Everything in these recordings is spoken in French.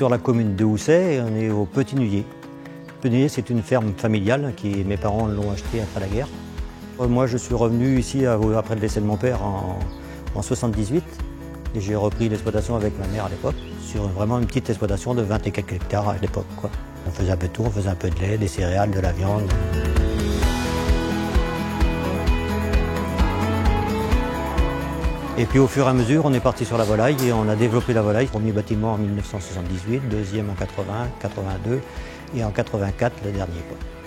sur la commune de Housset et on est au Petit Nuillé. Petit Nuillé, c'est une ferme familiale qui mes parents l'ont achetée après la guerre. Moi, je suis revenu ici après le décès de mon père en 1978 et j'ai repris l'exploitation avec ma mère à l'époque sur vraiment une petite exploitation de 20 et quelques hectares à l'époque. On faisait un peu de tout, on faisait un peu de lait, des céréales, de la viande. Et puis au fur et à mesure, on est parti sur la volaille et on a développé la volaille. Premier bâtiment en 1978, deuxième en 80, 82 et en 84 le dernier.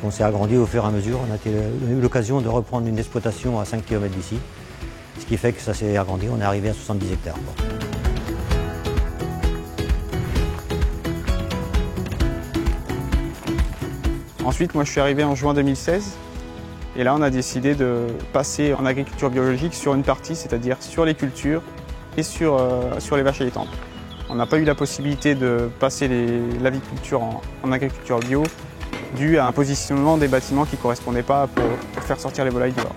On s'est agrandi au fur et à mesure. On a eu l'occasion de reprendre une exploitation à 5 km d'ici, ce qui fait que ça s'est agrandi. On est arrivé à 70 hectares. Ensuite, moi je suis arrivé en juin 2016 et là on a décidé de passer en agriculture biologique sur une partie, c'est-à-dire sur les cultures et sur les vaches et les tendres. On n'a pas eu la possibilité de passer l'aviculture en agriculture bio dû à un positionnement des bâtiments qui ne correspondait pas pour faire sortir les volailles dehors.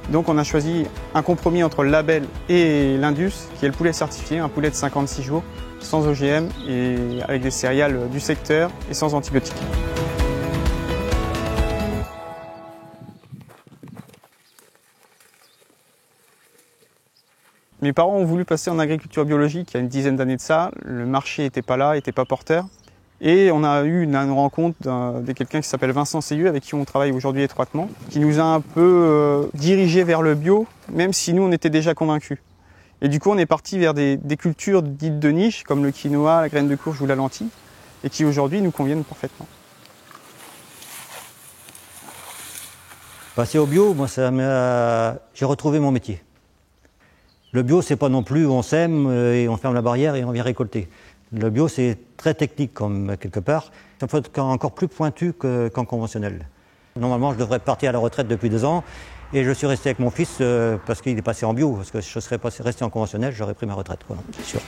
Donc on a choisi un compromis entre le label et l'Indus, qui est le poulet certifié, un poulet de 56 jours, sans OGM et avec des céréales du secteur et sans antibiotiques. Mes parents ont voulu passer en agriculture biologique il y a une dizaine d'années de ça. Le marché n'était pas là, n'était pas porteur. Et on a eu une rencontre de quelqu'un qui s'appelle Vincent Seyeux, avec qui on travaille aujourd'hui étroitement, qui nous a un peu dirigés vers le bio, même si nous on était déjà convaincus. Et du coup on est parti vers des cultures dites de niche, comme le quinoa, la graine de courge ou la lentille, et qui aujourd'hui nous conviennent parfaitement. Passer au bio, moi, j'ai retrouvé mon métier. Le bio, c'est pas non plus on sème et on ferme la barrière et on vient récolter. Le bio, c'est très technique comme quelque part. Ça peut être encore plus pointu qu'en conventionnel. Normalement, je devrais partir à la retraite depuis 2 ans et je suis resté avec mon fils parce qu'il est passé en bio. Parce que si je serais resté en conventionnel, j'aurais pris ma retraite, c'est sûr.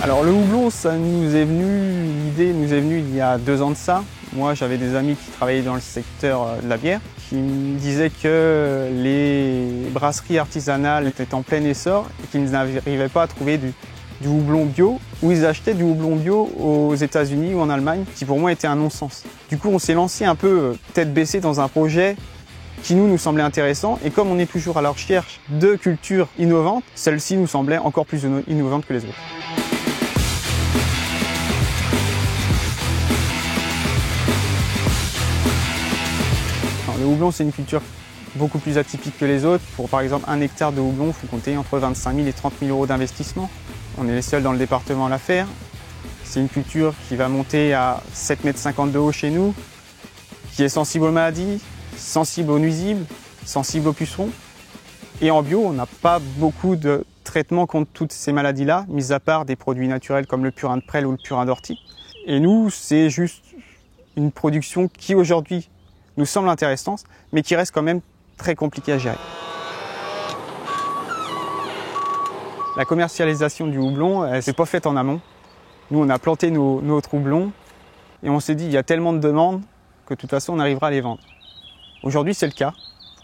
Alors le houblon, l'idée nous est venue il y a 2 ans de ça. Moi j'avais des amis qui travaillaient dans le secteur de la bière qui me disaient que les brasseries artisanales étaient en plein essor et qu'ils n'arrivaient pas à trouver du houblon bio, ou ils achetaient du houblon bio aux États-Unis ou en Allemagne, qui pour moi était un non-sens. Du coup on s'est lancé un peu tête baissée dans un projet qui nous semblait intéressant, et comme on est toujours à la recherche de cultures innovantes, celle-ci nous semblait encore plus innovante que les autres. Le houblon, c'est une culture beaucoup plus atypique que les autres. Pour par exemple 1 hectare de houblon, il faut compter entre 25 000 et 30 000 euros d'investissement. On est les seuls dans le département à la faire. C'est une culture qui va monter à 7,50 m de haut chez nous, qui est sensible aux maladies, sensible aux nuisibles, sensible aux pucerons. Et en bio, on n'a pas beaucoup de traitements contre toutes ces maladies-là, mis à part des produits naturels comme le purin de prêle ou le purin d'ortie. Et nous, c'est juste une production qui aujourd'hui nous semble intéressante, mais qui reste quand même très compliquée à gérer. La commercialisation du houblon, elle ne s'est pas faite en amont. Nous, on a planté notre houblon et on s'est dit il y a tellement de demandes que de toute façon, on arrivera à les vendre. Aujourd'hui, c'est le cas.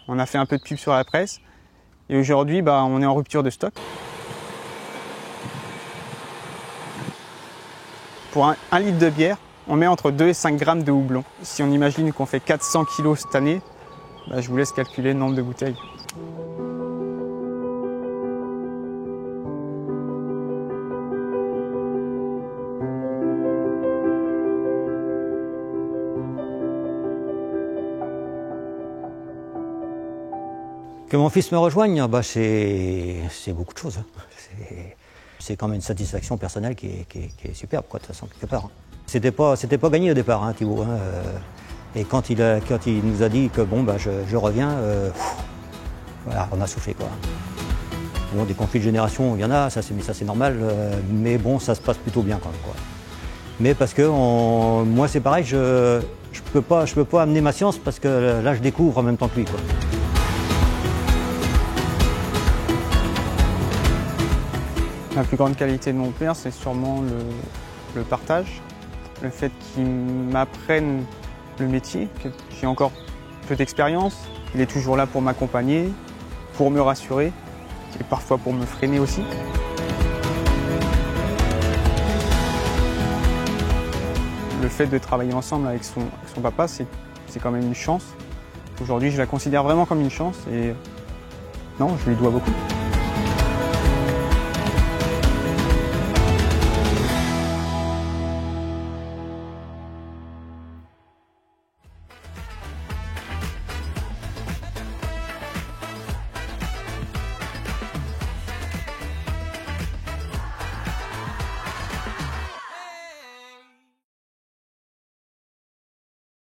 On a fait un peu de pub sur la presse et aujourd'hui, on est en rupture de stock. Pour un litre de bière, on met entre 2 et 5 grammes de houblon. Si on imagine qu'on fait 400 kg cette année, je vous laisse calculer le nombre de bouteilles. Que mon fils me rejoigne, c'est beaucoup de choses. C'est quand même une satisfaction personnelle qui est superbe, de toute façon, quelque part. C'était pas gagné au départ, Thibaut. Et quand il nous a dit que je reviens, voilà, on a soufflé, Bon, des conflits de génération, il y en a, ça c'est normal, mais bon, ça se passe plutôt bien quand même, Mais parce que moi c'est pareil, je peux pas amener ma science parce que là je découvre en même temps que lui, La plus grande qualité de mon père, c'est sûrement le partage. le fait qu'il m'apprenne le métier, que j'ai encore peu d'expérience. Il est toujours là pour m'accompagner, pour me rassurer et parfois pour me freiner aussi. Le fait de travailler ensemble avec son papa, c'est quand même une chance. Aujourd'hui, je la considère vraiment comme une chance et non, je lui dois beaucoup.